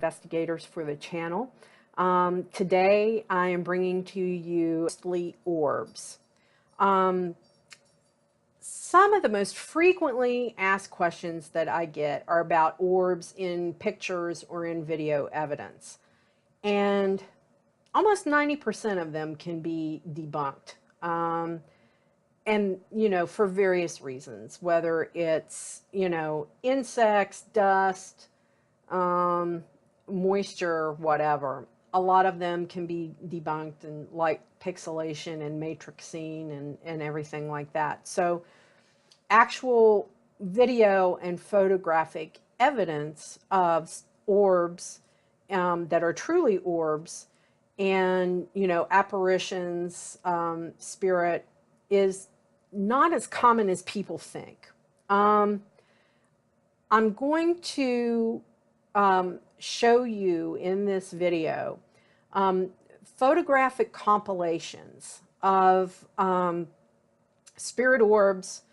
investigators for the channel. Today I am bringing to you mostly orbs. Some of the most frequently asked questions that I get are about orbs in pictures or in video evidence. And almost 90% of them can be debunked. And, for various reasons, whether it's, insects, dust, moisture, whatever. A lot of them can be debunked, and like pixelation and matrixing and everything like that. So actual video and photographic evidence of orbs that are truly orbs and, apparitions, spirit is not as common as people think. I'm going to show you in this video photographic compilations of spirit orbs,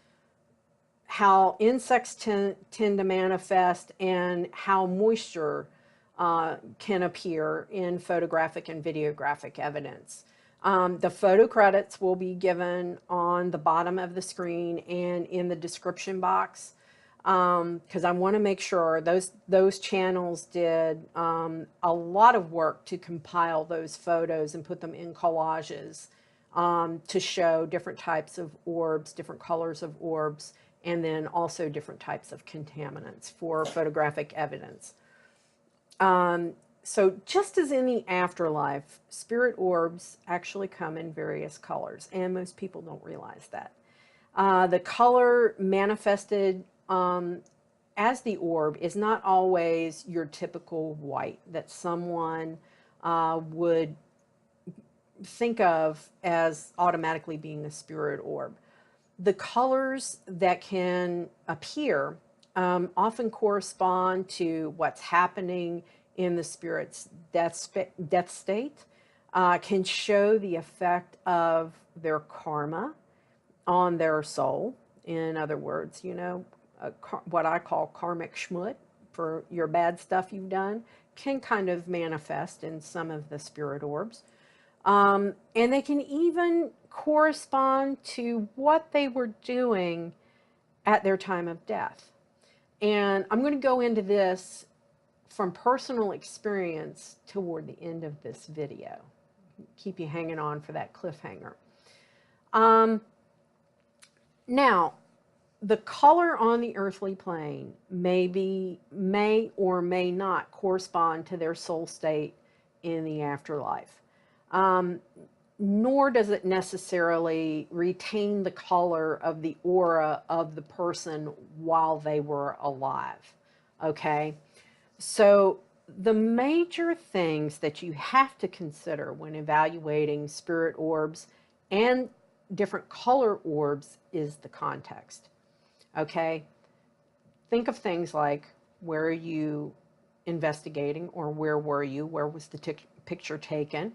how insects tend to manifest, and how moisture can appear in photographic and videographic evidence. The photo credits will be given on the bottom of the screen and in the description box, because I want to make sure those channels did a lot of work to compile those photos and put them in collages to show different types of orbs, different colors of orbs, and then also different types of contaminants for photographic evidence. So just as in the afterlife, spirit orbs actually come in various colors, and most people don't realize that. The color manifested as the orb is not always your typical white that someone would think of as automatically being a spirit orb. The colors that can appear often correspond to what's happening in the spirit's death state, can show the effect of their karma on their soul. In other words, what I call karmic schmut for your bad stuff you've done can kind of manifest in some of the spirit orbs. And they can even correspond to what they were doing at their time of death. And I'm going to go into this from personal experience toward the end of this video. Keep you hanging on for that cliffhanger. Now, the color on the earthly plane may or may not correspond to their soul state in the afterlife. Nor does it necessarily retain the color of the aura of the person while they were alive. Okay? So the major things that you have to consider when evaluating spirit orbs and different color orbs is the context. Okay? Think of things like, where are you investigating, or where were you? Where was the picture taken?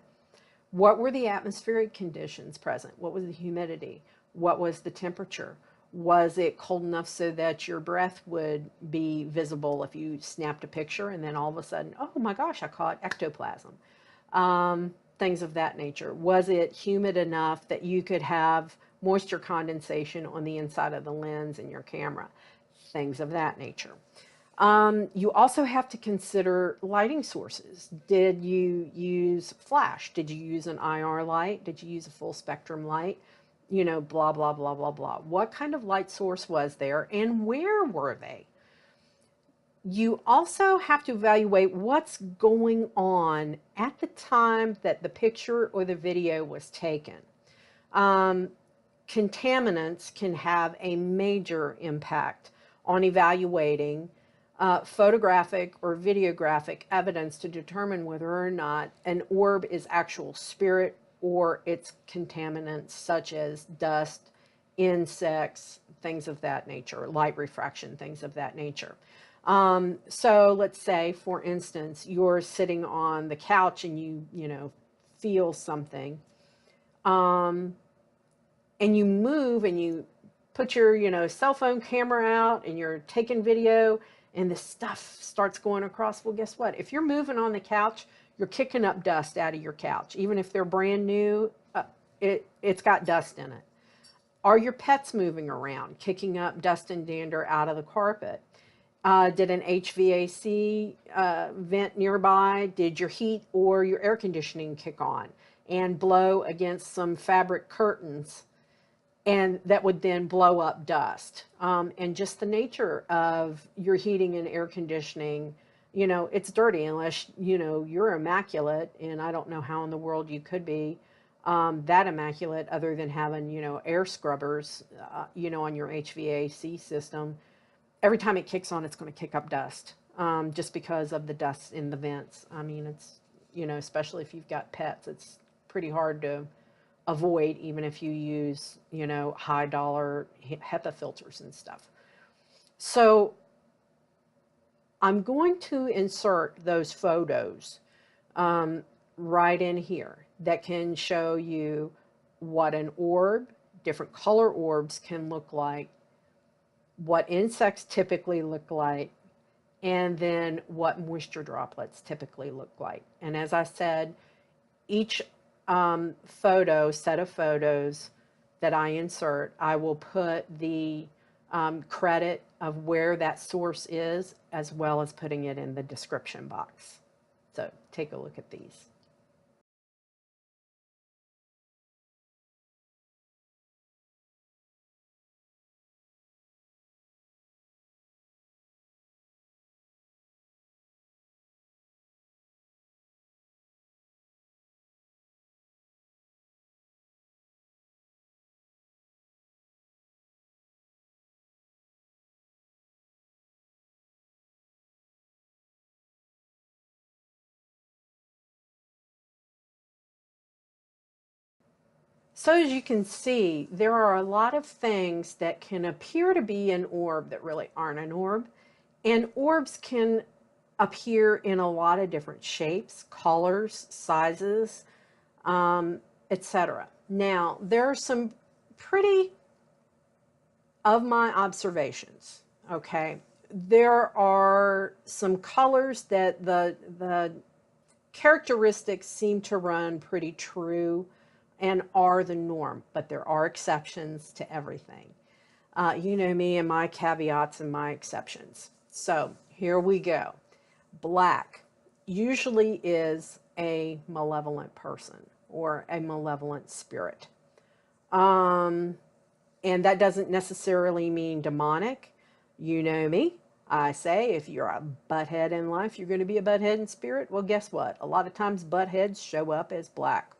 What were the atmospheric conditions present? What was the humidity? What was the temperature? Was it cold enough so that your breath would be visible if you snapped a picture and then all of a sudden, oh my gosh, I caught ectoplasm? Things of that nature. Was it humid enough that you could have moisture condensation on the inside of the lens in your camera? Things of that nature. You also have to consider lighting sources. Did you use flash? Did you use an IR light? Did you use a full spectrum light? Blah, blah, blah, blah, blah. What kind of light source was there, and where were they? You also have to evaluate what's going on at the time that the picture or the video was taken. Contaminants can have a major impact on evaluating photographic or videographic evidence to determine whether or not an orb is actual spirit or it's contaminants such as dust, insects, things of that nature, light refraction, things of that nature. So let's say, for instance, you're sitting on the couch and you feel something, and you move and you put your cell phone camera out and you're taking video, and this stuff starts going across. Well, guess what? If you're moving on the couch, you're kicking up dust out of your couch. Even if they're brand new, it's got dust in it. Are your pets moving around, kicking up dust and dander out of the carpet? Did an HVAC vent nearby? Did your heat or your air conditioning kick on and blow against some fabric curtains? And that would then blow up dust. And just the nature of your heating and air conditioning, it's dirty unless, you're immaculate. And I don't know how in the world you could be that immaculate other than having, air scrubbers, on your HVAC system. Every time it kicks on, it's going to kick up dust just because of the dust in the vents. I mean, it's, especially if you've got pets, it's pretty hard to avoid, even if you use, high dollar HEPA filters and stuff. So I'm going to insert those photos right in here that can show you what an orb, different color orbs can look like, what insects typically look like, and then what moisture droplets typically look like. And as I said, each set of photos that I insert, I will put the credit of where that source is, as well as putting it in the description box. So take a look at these. So as you can see, there are a lot of things that can appear to be an orb that really aren't an orb. And orbs can appear in a lot of different shapes, colors, sizes, etc. Now, there are some pretty, of my observations, okay, there are some colors that the characteristics seem to run pretty true and are the norm, but there are exceptions to everything. You know me and my caveats and my exceptions. So here we go. Black usually is a malevolent person or a malevolent spirit. And that doesn't necessarily mean demonic. You know me. I say if you're a butthead in life, you're going to be a butthead in spirit. Well, guess what? A lot of times buttheads show up as black.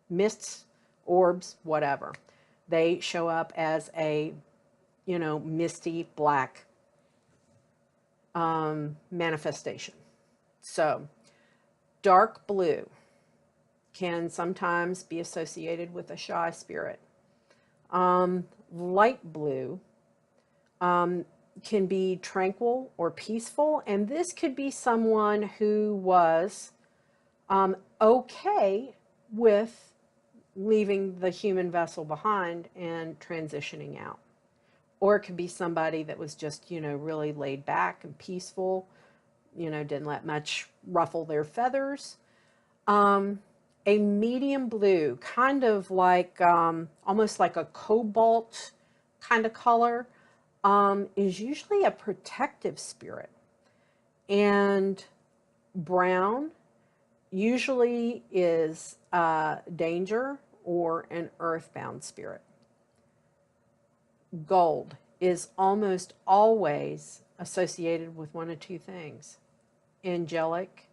Mists, orbs, whatever. They show up as a, misty black manifestation. So, dark blue can sometimes be associated with a shy spirit. Light blue can be tranquil or peaceful, and this could be someone who was okay with leaving the human vessel behind and transitioning out. Or it could be somebody that was just, really laid back and peaceful, didn't let much ruffle their feathers. A medium blue, kind of like almost like a cobalt kind of color, is usually a protective spirit. And brown usually is danger or an earthbound spirit. Gold is almost always associated with one of two things: angelic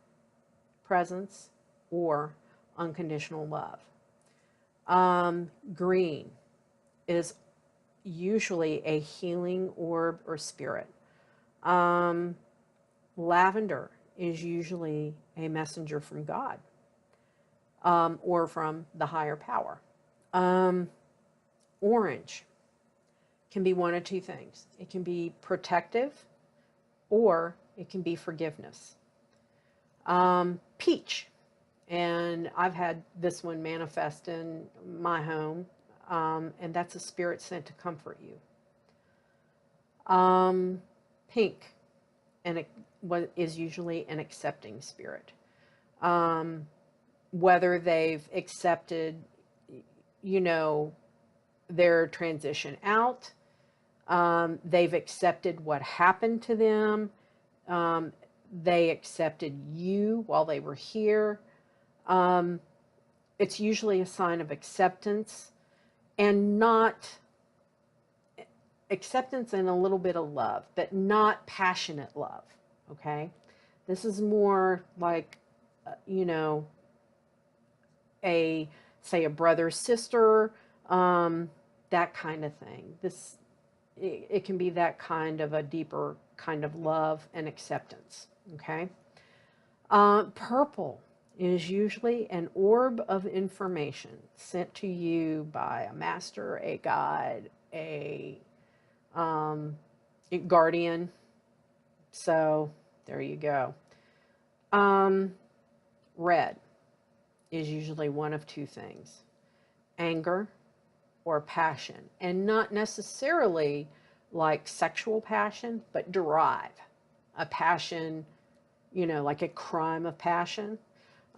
presence or unconditional love. Green is usually a healing orb or spirit. Lavender is usually a messenger from God or from the higher power. Orange can be one of two things. It can be protective or it can be forgiveness. Peach, and I've had this one manifest in my home, and that's a spirit sent to comfort you. Pink what is usually an accepting spirit. Whether they've accepted, you know, their transition out, they've accepted what happened to them, they accepted you while they were here. It's usually a sign of acceptance, and not acceptance and a little bit of love, but not passionate love. Okay, this is more like, you know, a, say, a brother, sister, that kind of thing. It can be that kind of a deeper kind of love and acceptance. Okay. Purple is usually an orb of information sent to you by a master, a guide, a guardian. So there you go. Red is usually one of two things: anger or passion, and not necessarily like sexual passion, but drive. A passion, you know, like a crime of passion.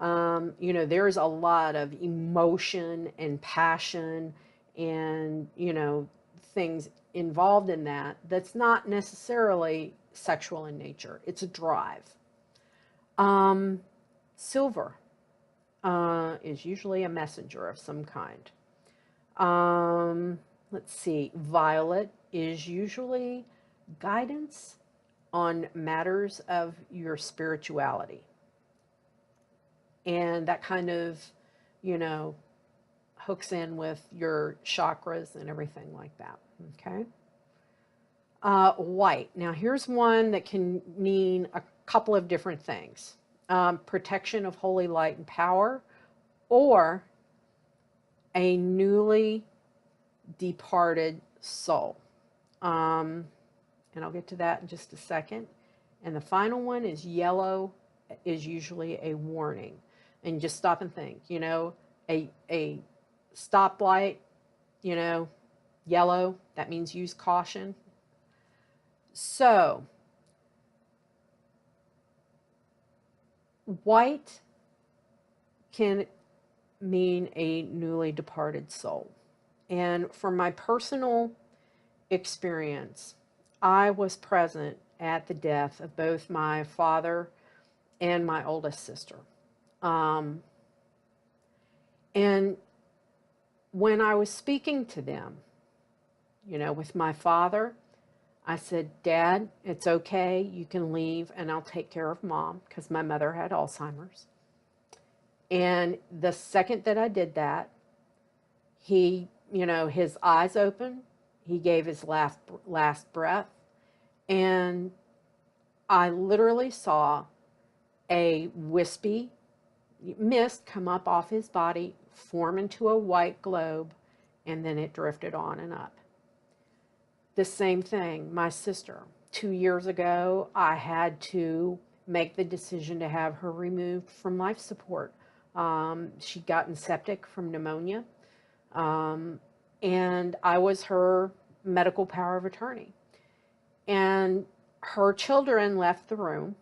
You know, there's a lot of emotion and passion and, you know, things involved in that that's not necessarily sexual in nature. It's a drive. Silver is usually a messenger of some kind. Let's see. Violet is usually guidance on matters of your spirituality. And that kind of, you know, hooks in with your chakras and everything like that. Okay. White. Now, here's one that can mean a couple of different things: protection of holy light and power, or a newly departed soul. And I'll get to that in just a second. And the final one is yellow, is usually a warning. And just stop and think, you know, a stoplight, you know, yellow, that means use caution. So, white can mean a newly departed soul. And from my personal experience, I was present at the death of both my father and my oldest sister. And when I was speaking to them, you know, with my father, I said, "Dad, it's okay. You can leave and I'll take care of Mom," because my mother had Alzheimer's. And the second that I did that, he, you know, his eyes opened, he gave his last breath, and I literally saw a wispy mist come up off his body, form into a white globe, and then it drifted on and up. The same thing, my sister. 2 years ago, I had to make the decision to have her removed from life support. She'd gotten septic from pneumonia, and I was her medical power of attorney. And her children left the room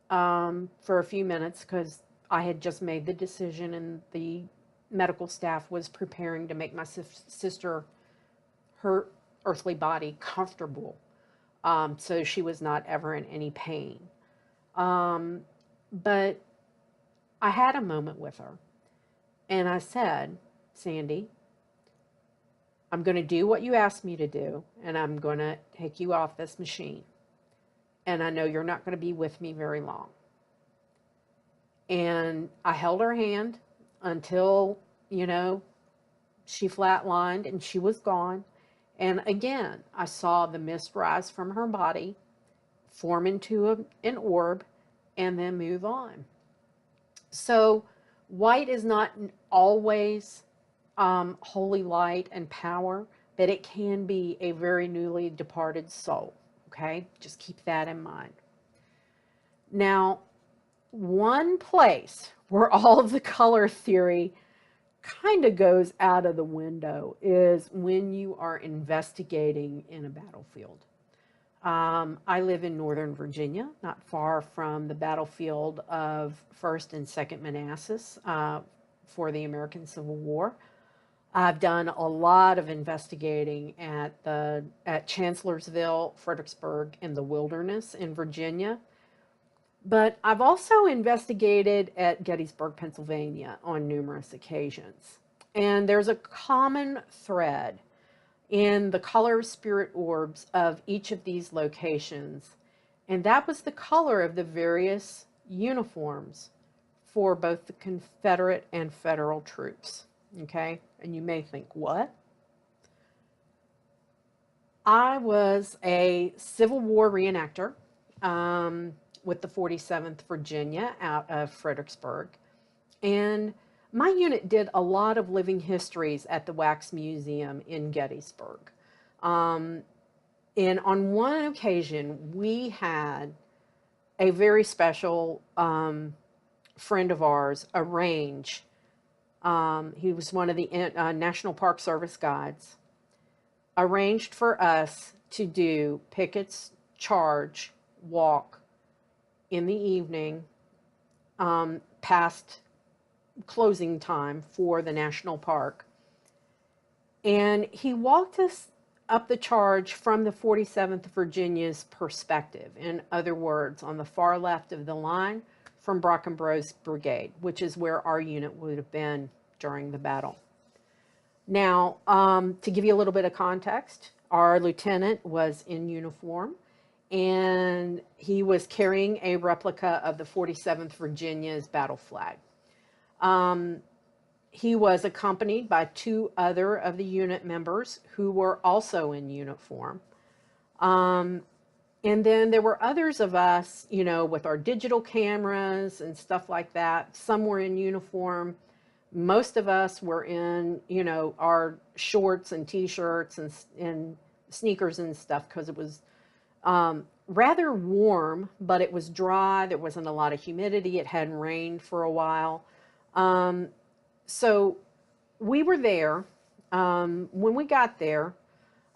for a few minutes because I had just made the decision, and the medical staff was preparing to make my sister, her earthly body, comfortable, so she was not ever in any pain. But I had a moment with her, and I said, "Sandy, I'm going to do what you asked me to do, and I'm going to take you off this machine. And I know you're not going to be with me very long." And I held her hand until, you know, she flatlined and she was gone. And again, I saw the mist rise from her body, form into an orb, and then move on. So white is not always holy light and power, but it can be a very newly departed soul. Okay, just keep that in mind. Now, one place where all of the color theory kind of goes out of the window is when you are investigating in a battlefield. I live in Northern Virginia, not far from the battlefield of 1st and 2nd Manassas for the American Civil War. I've done a lot of investigating at Chancellorsville, Fredericksburg, and the Wilderness in Virginia. But I've also investigated at Gettysburg, Pennsylvania on numerous occasions. And there's a common thread in the color spirit orbs of each of these locations. And that was the color of the various uniforms for both the Confederate and Federal troops. Okay? And you may think, what? I was a Civil War reenactor with the 47th Virginia out of Fredericksburg. And my unit did a lot of living histories at the Wax Museum in Gettysburg. And on one occasion, we had a very special friend of ours arrange. He was one of the National Park Service guides, arranged for us to do Pickett's Charge walk in the evening past closing time for the national park. And he walked us up the charge from the 47th Virginia's perspective. In other words, on the far left of the line from Brockenbrough's brigade, which is where our unit would have been during the battle. Now, to give you a little bit of context, our lieutenant was in uniform, and he was carrying a replica of the 47th Virginia's battle flag. He was accompanied by 2 other of the unit members who were also in uniform. And then there were others of us, you know, with our digital cameras and stuff like that. Some were in uniform. Most of us were in, you know, our shorts and t-shirts and sneakers and stuff, because it was rather warm, but it was dry. There wasn't a lot of humidity. It hadn't rained for a while. So we were there. When we got there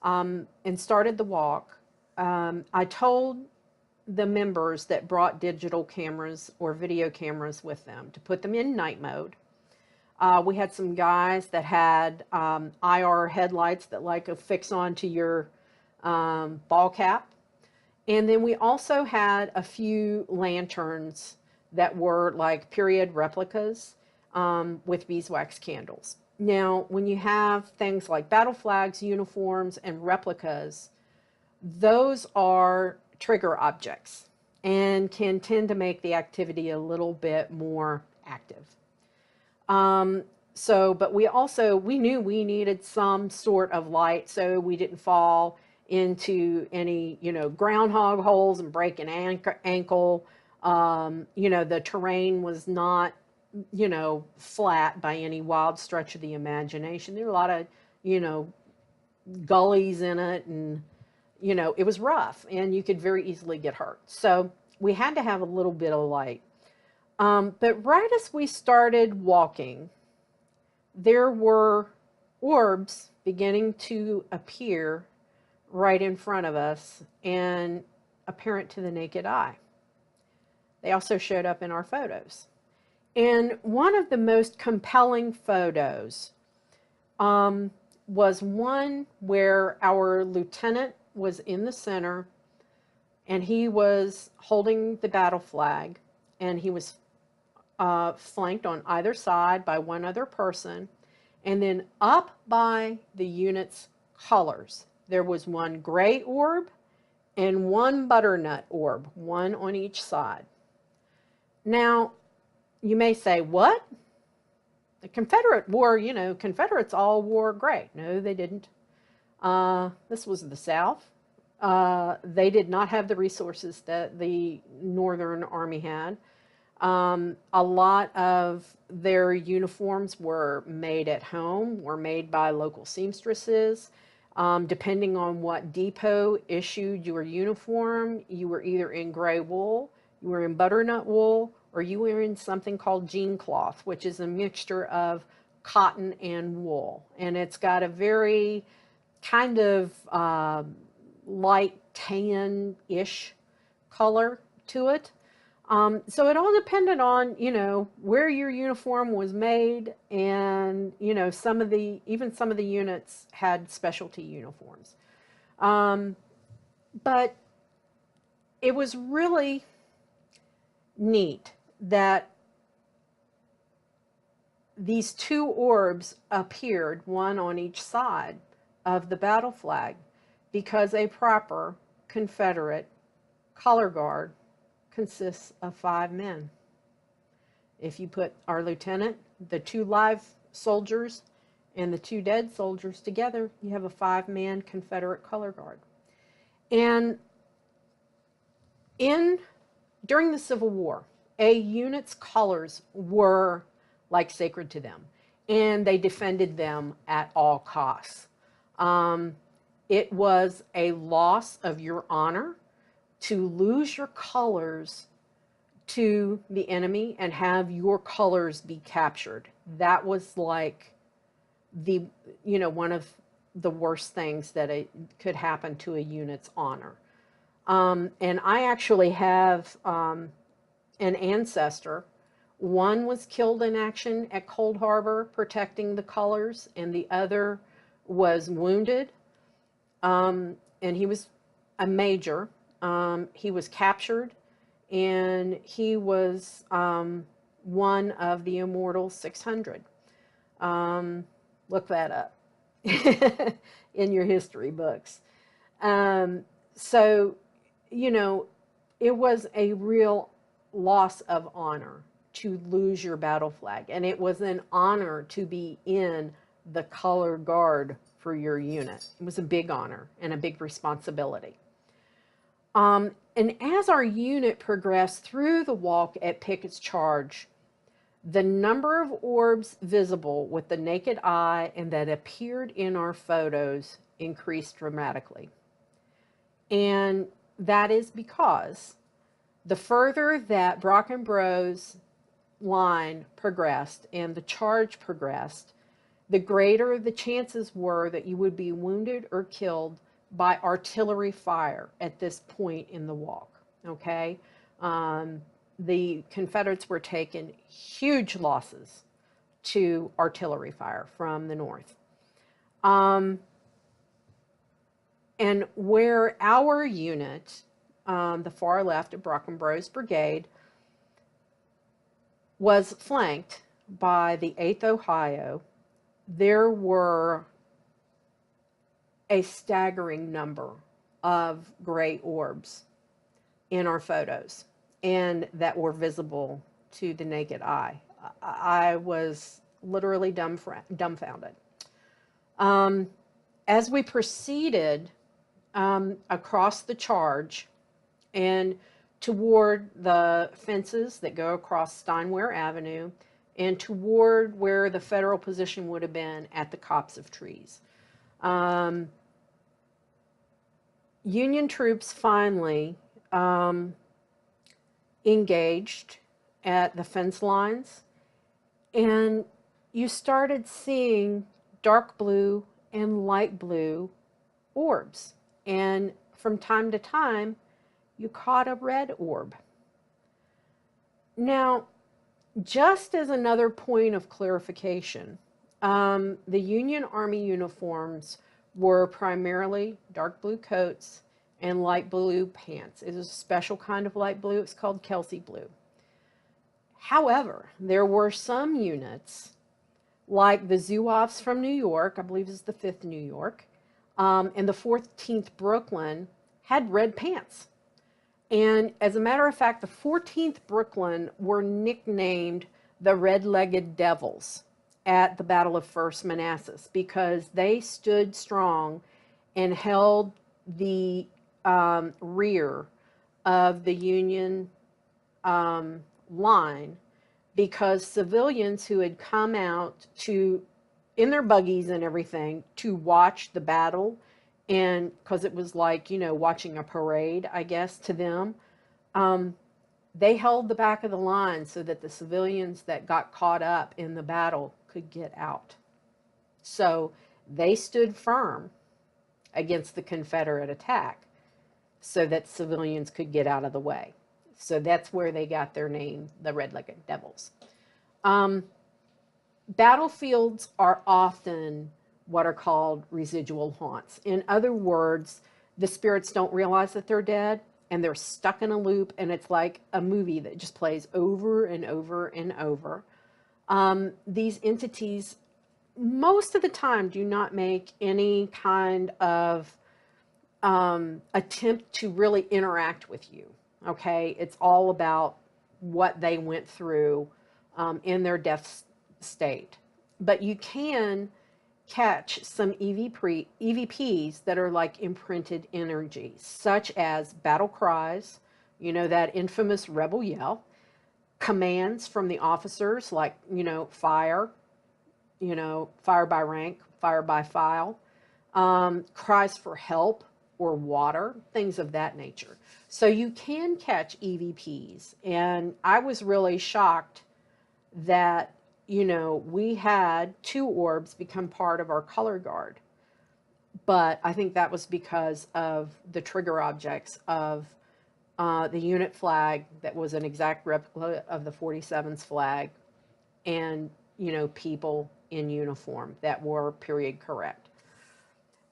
and started the walk, I told the members that brought digital cameras or video cameras with them to put them in night mode. We had some guys that had IR headlights that like affix onto your ball cap. And then we also had a few lanterns that were like period replicas with beeswax candles. Now, when you have things like battle flags, uniforms, and replicas, those are trigger objects and can tend to make the activity a little bit more active. But we knew we needed some sort of light so we didn't fall into any, you know, groundhog holes and break an ankle. You know, the terrain was not, you know, flat by any wild stretch of the imagination. There were a lot of, you know, gullies in it, and, you know, it was rough and you could very easily get hurt. So we had to have a little bit of light. But right as we started walking, there were orbs beginning to appear right in front of us and apparent to the naked eye. They also showed up in our photos. And one of the most compelling photos was one where our lieutenant was in the center, and he was holding the battle flag, and he was flanked on either side by one other person. And then up by the unit's colors, there was one gray orb and one butternut orb, one on each side. Now, you may say, what? The Confederate wore, you know, Confederates all wore gray. No, they didn't. This was the South. They did not have the resources that the Northern Army had. A lot of their uniforms were made at home, were made by local seamstresses. Depending on what depot issued your uniform, you were either in gray wool, you were in butternut wool, or you were in something called jean cloth, which is a mixture of cotton and wool. And it's got a very kind of light tan-ish color to it. So it all depended on, where your uniform was made, and, even some of the units had specialty uniforms. But it was really neat that these two orbs appeared, one on each side of the battle flag, because a proper Confederate color guard consists of 5 men. If you put our lieutenant, the 2 live soldiers, and the 2 dead soldiers together, you have a 5-man Confederate color guard. And during the Civil War, a unit's colors were like sacred to them, and they defended them at all costs. It was a loss of your honor to lose your colors to the enemy and have your colors be captured. That was like one of the worst things that could happen to a unit's honor. And I actually have an ancestor. One was killed in action at Cold Harbor protecting the colors, and the other was wounded. And he was a major. He was captured, and he was one of the immortal 600. Look that up in your history books. So, it was a real loss of honor to lose your battle flag, and it was an honor to be in the color guard for your unit. It was a big honor and a big responsibility. And as our unit progressed through the walk at Pickett's Charge, the number of orbs visible with the naked eye and that appeared in our photos increased dramatically. And that is because the further that Brockenbrough's line progressed and the charge progressed, the greater the chances were that you would be wounded or killed by artillery fire at this point in the walk. Okay? The Confederates were taking huge losses to artillery fire from the north. And where our unit, the far left of Brockenbrough's brigade, was flanked by the 8th Ohio, there were a staggering number of gray orbs in our photos, and that were visible to the naked eye. I was literally dumbfounded. As we proceeded across the charge and toward the fences that go across Steinware Avenue and toward where the federal position would have been at the copse of trees, Union troops finally engaged at the fence lines, and you started seeing dark blue and light blue orbs, and from time to time you caught a red orb. Now, just as another point of clarification, the Union Army uniforms were primarily dark blue coats and light blue pants. It is a special kind of light blue. It's called Kelsey blue. However, there were some units, like the Zouaves from New York, I believe is the 5th New York, and the 14th Brooklyn had red pants. And as a matter of fact, the 14th Brooklyn were nicknamed the Red-Legged Devils at the Battle of First Manassas because they stood strong and held the rear of the Union line, because civilians who had come out in their buggies and everything to watch the battle, and because it was like, watching a parade, I guess, to them, they held the back of the line so that the civilians that got caught up in the battle could get out. So they stood firm against the Confederate attack so that civilians could get out of the way. So that's where they got their name, the Red-Legged Devils. Battlefields are often what are called residual haunts. In other words, the spirits don't realize that they're dead and they're stuck in a loop, and it's like a movie that just plays over and over and over. These entities, most of the time, do not make any kind of attempt to really interact with you. Okay, it's all about what they went through in their death state. But you can catch some EVPs that are like imprinted energies, such as battle cries, you know, that infamous rebel yell, commands from the officers like, you know, fire by rank, fire by file, cries for help or water, things of that nature. So you can catch EVPs. And I was really shocked that, you know, we had 2 orbs become part of our color guard. But I think that was because of the trigger objects of the unit flag that was an exact replica of the 47's flag, and, you know, people in uniform that were period correct.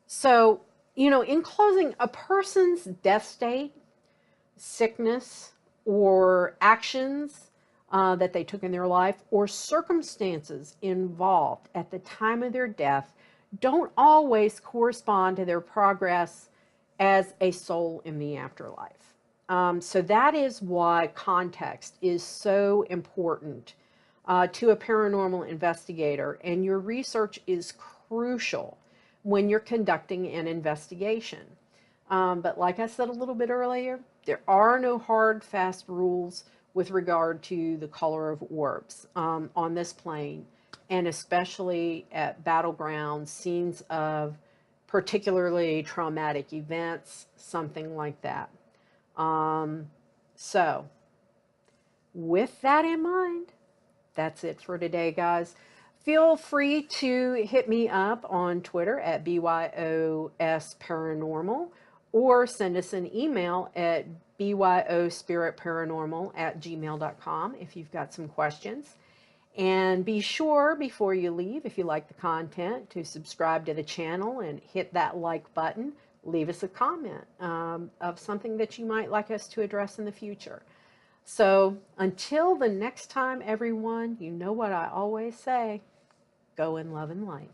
So, you know, in closing, a person's death state, sickness, or actions that they took in their life, or circumstances involved at the time of their death don't always correspond to their progress as a soul in the afterlife. So that is why context is so important to a paranormal investigator, and your research is crucial when you're conducting an investigation. But like I said a little bit earlier, there are no hard, fast rules with regard to the color of orbs on this plane, and especially at battlegrounds, scenes of particularly traumatic events, something like that. So, with that in mind, that's it for today, guys. Feel free to hit me up on Twitter at BYOS Paranormal, or send us an email at byospiritparanormal@gmail.com if you've got some questions. And be sure, before you leave, if you like the content, to subscribe to the channel and hit that like button. Leave us a comment of something that you might like us to address in the future. So until the next time, everyone, you know what I always say, go in love and light.